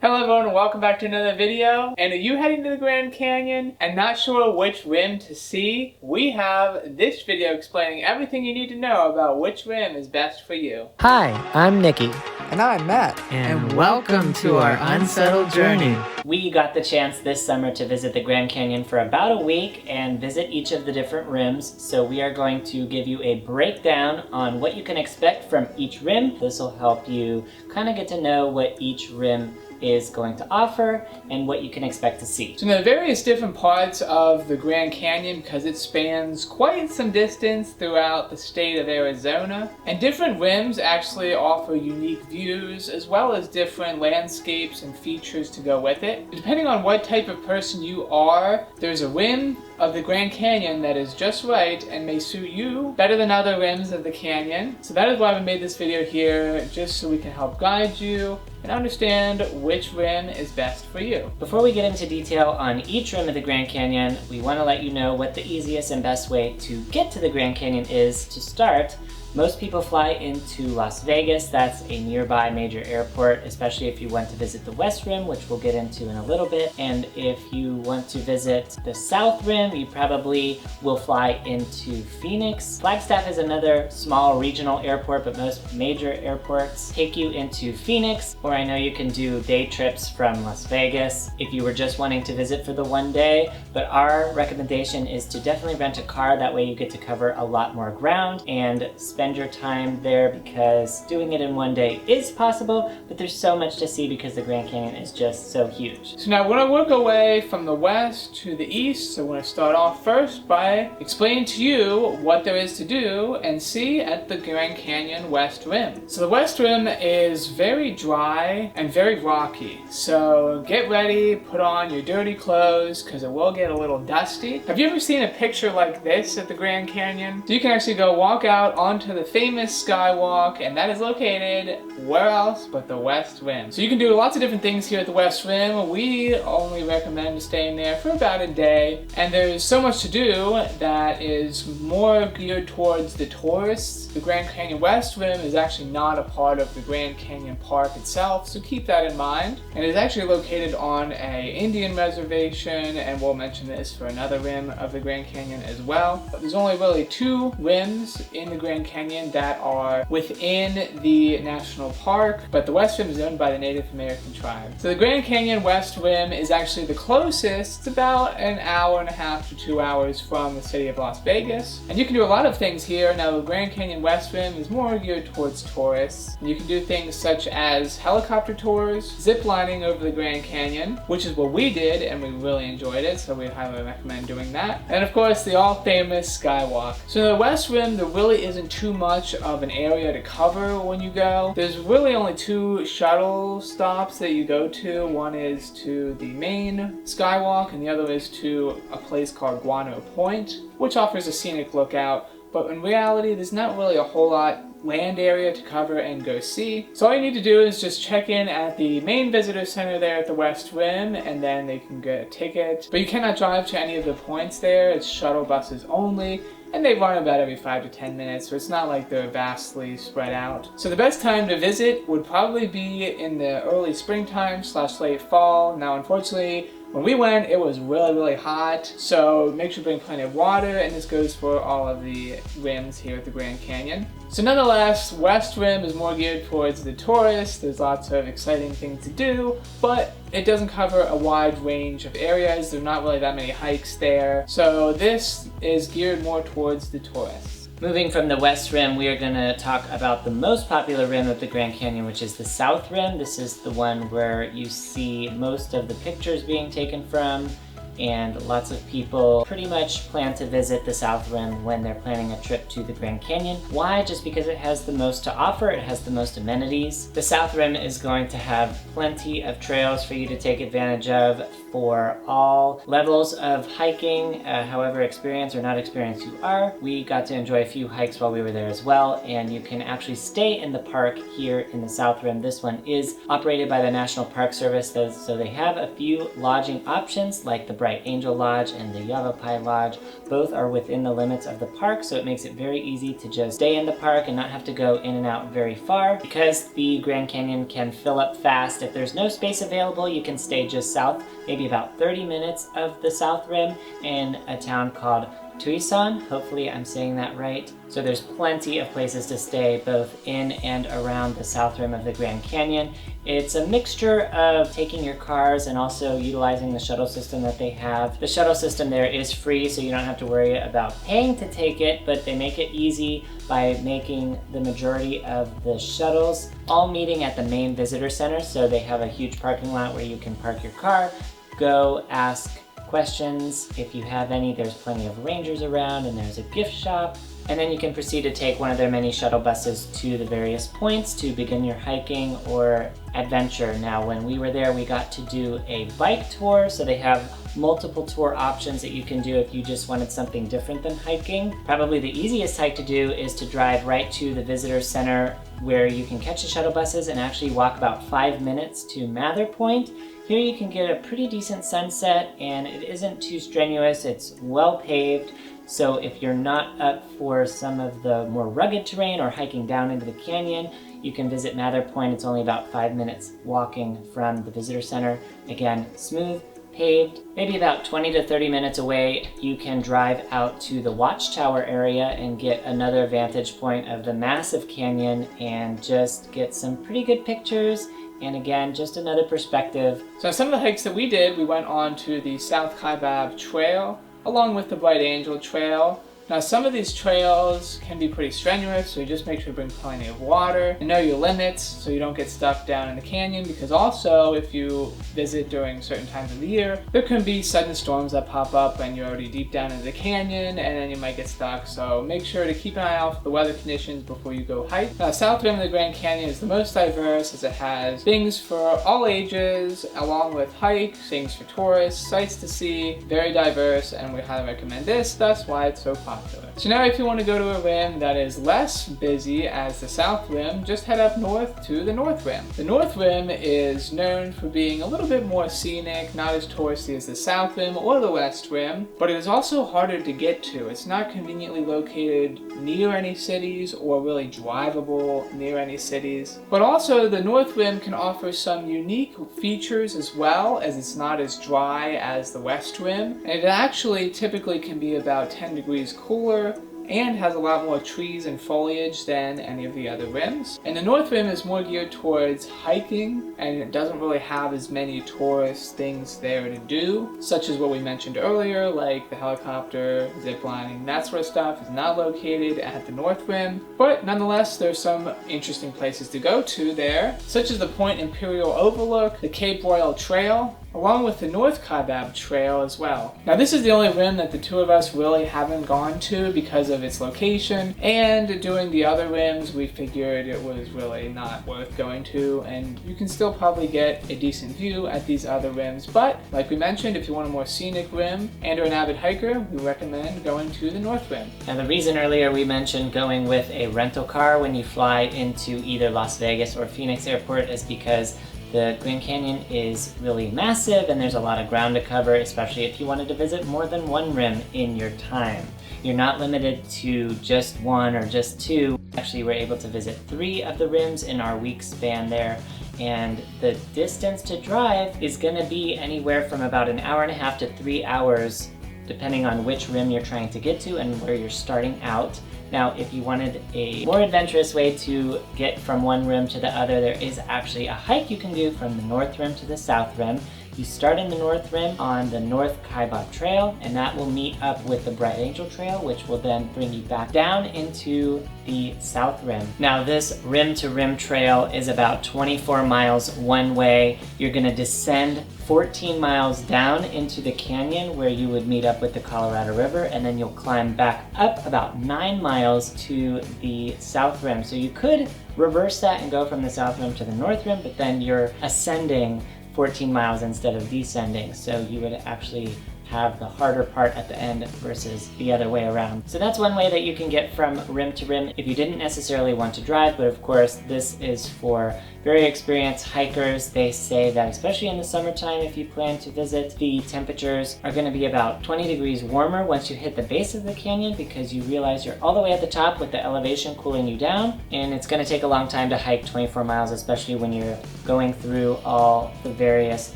Hello everyone and welcome back to another video. And are you heading to the Grand Canyon and not sure which rim to see? We have this video explaining everything you need to know about which rim is best for you. Hi, I'm Nikki. And I'm Matt. And welcome to our unsettled journey. We got the chance this summer to visit the Grand Canyon for about a week and visit each of the different rims. So we are going to give you a breakdown on what you can expect from each rim. This will help you kind of get to know what each rim is going to offer and what you can expect to see. So now the various different parts of the Grand Canyon, because it spans quite some distance throughout the state of Arizona, and different rims actually offer unique views as well as different landscapes and features to go with it. Depending on what type of person you are, there's a rim of the Grand Canyon that is just right and may suit you better than other rims of the canyon. So that is why we made this video here, just so we can help guide you and understand which rim is best for you. Before we get into detail on each rim of the Grand Canyon, we want to let you know what the easiest and best way to get to the Grand Canyon is to start. Most people fly into Las Vegas. That's a nearby major airport, especially if you want to visit the West Rim, which we'll get into in a little bit. And if you want to visit the South Rim, you probably will fly into Phoenix. Flagstaff is another small regional airport, but most major airports take you into Phoenix, or I know you can do day trips from Las Vegas if you were just wanting to visit for the one day. But our recommendation is to definitely rent a car. That way you get to cover a lot more ground and spend your time there, because doing it in one day is possible, but there's so much to see because the Grand Canyon is just so huge. So now we're going to work our way from the west to the east. So we're going to start off first by explaining to you what there is to do and see at the Grand Canyon West Rim. So the West Rim is very dry and very rocky. So get ready, put on your dirty clothes because it will get a little dusty. Have you ever seen a picture like this at the Grand Canyon? So you can actually go walk out onto the famous Skywalk, and that is located where else but the West Rim. So you can do lots of different things here at the West Rim. We only recommend staying there for about a day, and there's so much to do that is more geared towards the tourists. The Grand Canyon West Rim is actually not a part of the Grand Canyon Park itself, so keep that in mind. And it's actually located on an Indian reservation, and we'll mention this for another rim of the Grand Canyon as well. But there's only really two rims in the Grand Canyon that are within the national park, but the West Rim is owned by the Native American tribe. So the Grand Canyon West Rim is actually the closest. It's about an hour and a half to 2 hours from the city of Las Vegas. And you can do a lot of things here. Now the Grand Canyon West Rim is more geared towards tourists. And you can do things such as helicopter tours, zip lining over the Grand Canyon, which is what we did and we really enjoyed it, so we highly recommend doing that. And of course the all famous Skywalk. So in the West Rim there really isn't too much of an area to cover when you go. There's really only two shuttle stops that you go to. One is to the main Skywalk and the other is to a place called Guano Point, which offers a scenic lookout. But in reality, there's not really a whole lot land area to cover and go see. So all you need to do is just check in at the main visitor center there at the West Rim, and then they can get a ticket. But you cannot drive to any of the points there. It's shuttle buses only, and they run about every 5 to 10 minutes, so it's not like they're vastly spread out. So the best time to visit would probably be in the early springtime / late fall. Now unfortunately, when we went, it was really hot, so make sure to bring plenty of water, and this goes for all of the rims here at the Grand Canyon. So nonetheless, West Rim is more geared towards the tourists. There's lots of exciting things to do, but it doesn't cover a wide range of areas. There's not really that many hikes there, so this is geared more towards the tourists. Moving from the West Rim, we are going to talk about the most popular rim of the Grand Canyon, which is the South Rim. This is the one where you see most of the pictures being taken from, and lots of people pretty much plan to visit the South Rim when they're planning a trip to the Grand Canyon. Why? Just because it has the most to offer, it has the most amenities. The South Rim is going to have plenty of trails for you to take advantage of for all levels of hiking, however experienced or not experienced you are. We got to enjoy a few hikes while we were there as well, and you can actually stay in the park here in the South Rim. This one is operated by the National Park Service, so they have a few lodging options like the Bright Bright Angel Lodge and the Yavapai Lodge. Both are within the limits of the park, so it makes it very easy to just stay in the park and not have to go in and out very far. Because the Grand Canyon can fill up fast, if there's no space available, you can stay just south, maybe about 30 minutes of the South Rim in a town called Tucson. Hopefully I'm saying that right. So there's plenty of places to stay both in and around the South Rim of the Grand Canyon. It's a mixture of taking your cars and also utilizing the shuttle system that they have. The shuttle system there is free, so you don't have to worry about paying to take it, but they make it easy by making the majority of the shuttles all meeting at the main visitor center. So they have a huge parking lot where you can park your car, go ask questions if you have any. There's plenty of rangers around, and there's a gift shop. And then you can proceed to take one of their many shuttle buses to the various points to begin your hiking or adventure. Now, when we were there, we got to do a bike tour, so they have multiple tour options that you can do if you just wanted something different than hiking. Probably the easiest hike to do is to drive right to the visitor center, where you can catch the shuttle buses and actually walk about 5 minutes to Mather Point. Here you can get a pretty decent sunset, and it isn't too strenuous. It's well paved. So if you're not up for some of the more rugged terrain or hiking down into the canyon, you can visit Mather Point. It's only about 5 minutes walking from the visitor center. Again, smooth, paved. Maybe about 20 to 30 minutes away, you can drive out to the Watchtower area and get another vantage point of the massive canyon and just get some pretty good pictures. And again, just another perspective. So some of the hikes that we did, we went on to the South Kaibab Trail, along with the Bright Angel Trail. Now some of these trails can be pretty strenuous, so you just make sure to bring plenty of water and know your limits so you don't get stuck down in the canyon, because also if you visit during certain times of the year, there can be sudden storms that pop up and you're already deep down into the canyon and then you might get stuck. So make sure to keep an eye out for the weather conditions before you go hike. Now South Rim of the Grand Canyon is the most diverse, as it has things for all ages, along with hikes, things for tourists, sights to see, very diverse, and we highly recommend this. That's why it's so popular. So now if you want to go to a rim that is less busy as the South Rim, just head up north to the North Rim. The North Rim is known for being a little bit more scenic, not as touristy as the South Rim or the West Rim, but it is also harder to get to. It's not conveniently located near any cities or really drivable near any cities. But also the North Rim can offer some unique features as well, as it's not as dry as the West Rim. And it actually typically can be about 10 degrees cooler and has a lot more trees and foliage than any of the other rims. And the North Rim is more geared towards hiking, and it doesn't really have as many tourist things there to do, such as what we mentioned earlier, like the helicopter, zip lining, that sort of stuff is not located at the North Rim. But nonetheless, there's some interesting places to go to there, such as the Point Imperial Overlook, the Cape Royal Trail, along with the North Kaibab Trail as well. Now this is the only rim that the two of us really haven't gone to because of its location, and doing the other rims we figured it was really not worth going to, and you can still probably get a decent view at these other rims. But like we mentioned, if you want a more scenic rim and are an avid hiker, we recommend going to the North Rim. And the reason earlier we mentioned going with a rental car when you fly into either Las Vegas or Phoenix Airport is because the Grand Canyon is really massive and there's a lot of ground to cover, especially if you wanted to visit more than one rim in your time. You're not limited to just one or just two. Actually, we're able to visit 3 of the rims in our week span there, and the distance to drive is going to be anywhere from about 1.5 hours to 3 hours, depending on which rim you're trying to get to and where you're starting out. Now, if you wanted a more adventurous way to get from one rim to the other, there is actually a hike you can do from the North Rim to the South Rim. You start in the North Rim on the North Kaibab Trail, and that will meet up with the Bright Angel Trail, which will then bring you back down into the South Rim. Now, this rim-to-rim trail is about 24 miles one way. You're gonna descend 14 miles down into the canyon where you would meet up with the Colorado River, and then you'll climb back up about 9 miles to the South Rim. So you could reverse that and go from the South Rim to the North Rim, but then you're ascending 14 miles instead of descending, so you would actually have the harder part at the end versus the other way around. So that's one way that you can get from rim to rim if you didn't necessarily want to drive, but of course this is for very experienced hikers, they say that especially in the summertime, if you plan to visit, the temperatures are going to be about 20 degrees warmer once you hit the base of the canyon, because you realize you're all the way at the top with the elevation cooling you down, and it's going to take a long time to hike 24 miles, especially when you're going through all the various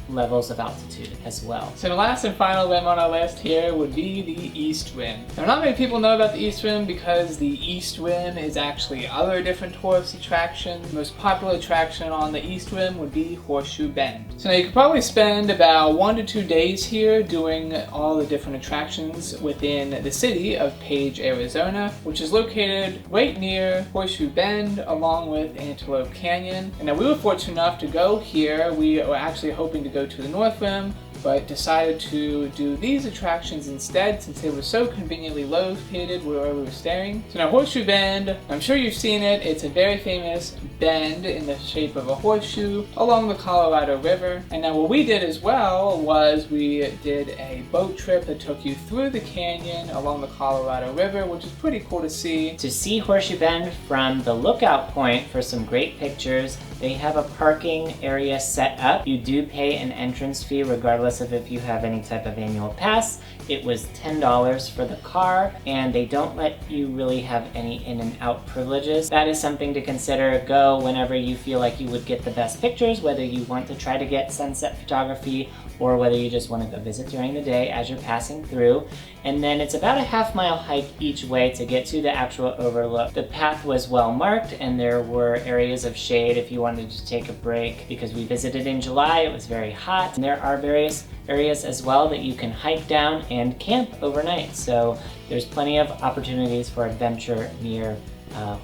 levels of altitude as well. So the last and final rim on our list here would be the East Rim. Now, not many people know about the East Rim because the East Rim is actually other different tourist attractions. The most popular attraction on the East Rim would be Horseshoe Bend. So now you could probably spend about 1 to 2 days here doing all the different attractions within the city of Page, Arizona, which is located right near Horseshoe Bend along with Antelope Canyon. And now we were fortunate enough to go here. We were actually hoping to go to the North Rim, but decided to do these attractions instead since they were so conveniently located where we were staying. So now Horseshoe Bend, I'm sure you've seen it. It's a very famous bend in the shape of a horseshoe along the Colorado River. And now what we did as well was we did a boat trip that took you through the canyon along the Colorado River, which is pretty cool to see. To see Horseshoe Bend from the lookout point for some great pictures, they have a parking area set up. You do pay an entrance fee regardless of if you have any type of annual pass. It was $10 for the car, and they don't let you really have any in and out privileges. That is something to consider. Go whenever you feel like you would get the best pictures, whether you want to try to get sunset photography or whether you just want to go visit during the day as you're passing through. And then it's about a half-mile hike each way to get to the actual overlook. The path was well marked, and there were areas of shade if you wanted to take a break. Because we visited in July, it was very hot, and there are various areas as well that you can hike down and camp overnight. So there's plenty of opportunities for adventure near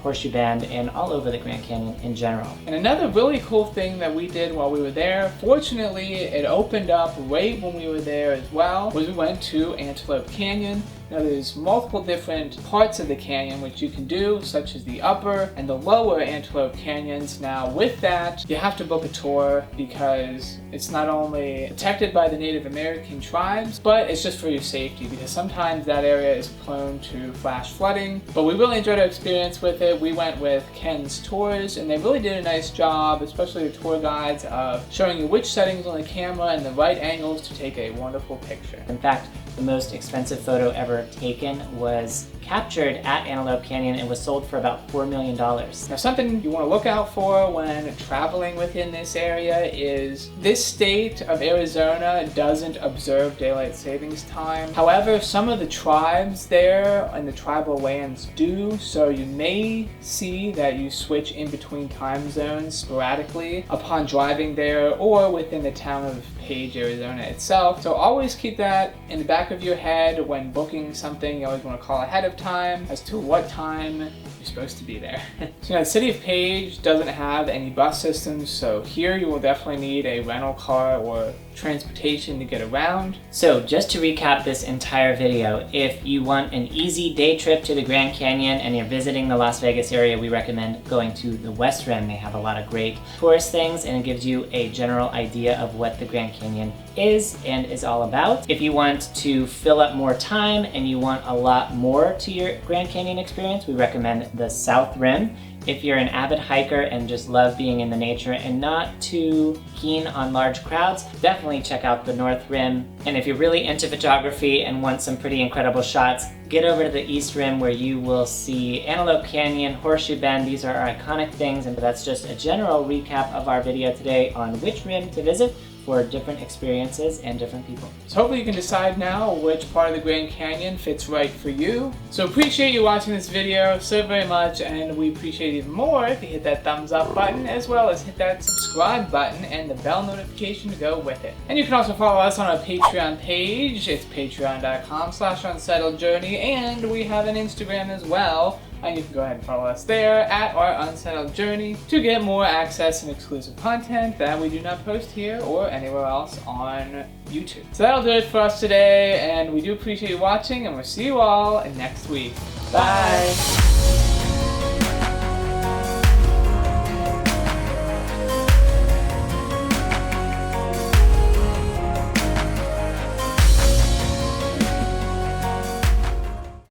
Horseshoe Bend and all over the Grand Canyon in general. And another really cool thing that we did while we were there, fortunately it opened up right when we were there as well, was we went to Antelope Canyon. Now there's multiple different parts of the canyon which you can do, such as the upper and the lower Antelope Canyons. Now with that, you have to book a tour because it's not only protected by the Native American tribes, but it's just for your safety because sometimes that area is prone to flash flooding. But we really enjoyed our experience with it. We went with Ken's Tours and they really did a nice job, especially the tour guides, of showing you which settings on the camera and the right angles to take a wonderful picture. In fact, the most expensive photo ever taken was captured at Antelope Canyon and was sold for about $4 million. Now something you want to look out for when traveling within this area is this state of Arizona doesn't observe daylight savings time. However, some of the tribes there and the tribal lands do, so you may see that you switch in between time zones sporadically upon driving there or within the town of Page, Arizona itself. So always keep that in the back of your head when booking something. You always want to call ahead of time as to what time you're supposed to be there. So the city of Page doesn't have any bus systems, so here you will definitely need a rental car or transportation to get around. So just to recap this entire video, if you want an easy day trip to the Grand Canyon and you're visiting the Las Vegas area, we recommend going to the West Rim. They have a lot of great tourist things and it gives you a general idea of what the Grand Canyon is and is all about. If you want to fill up more time and you want a lot more to your Grand Canyon experience, we recommend the South Rim. If you're an avid hiker and just love being in the nature and not too keen on large crowds, definitely check out the North Rim. And if you're really into photography and want some pretty incredible shots, get over to the East Rim where you will see Antelope Canyon, Horseshoe Bend. These are our iconic things, and that's just a general recap of our video today on which rim to visit for different experiences and different people. So hopefully you can decide now which part of the Grand Canyon fits right for you. So appreciate you watching this video so very much, and we appreciate it even more if you hit that thumbs up button as well as hit that subscribe button and the bell notification to go with it. And you can also follow us on our Patreon page. It's patreon.com/unsettledjourney, and we have an Instagram as well. And you can go ahead and follow us there at our Unsettled Journey to get more access and exclusive content that we do not post here or anywhere else on YouTube. So that'll do it for us today, and we do appreciate you watching, and we'll see you all next week. Bye!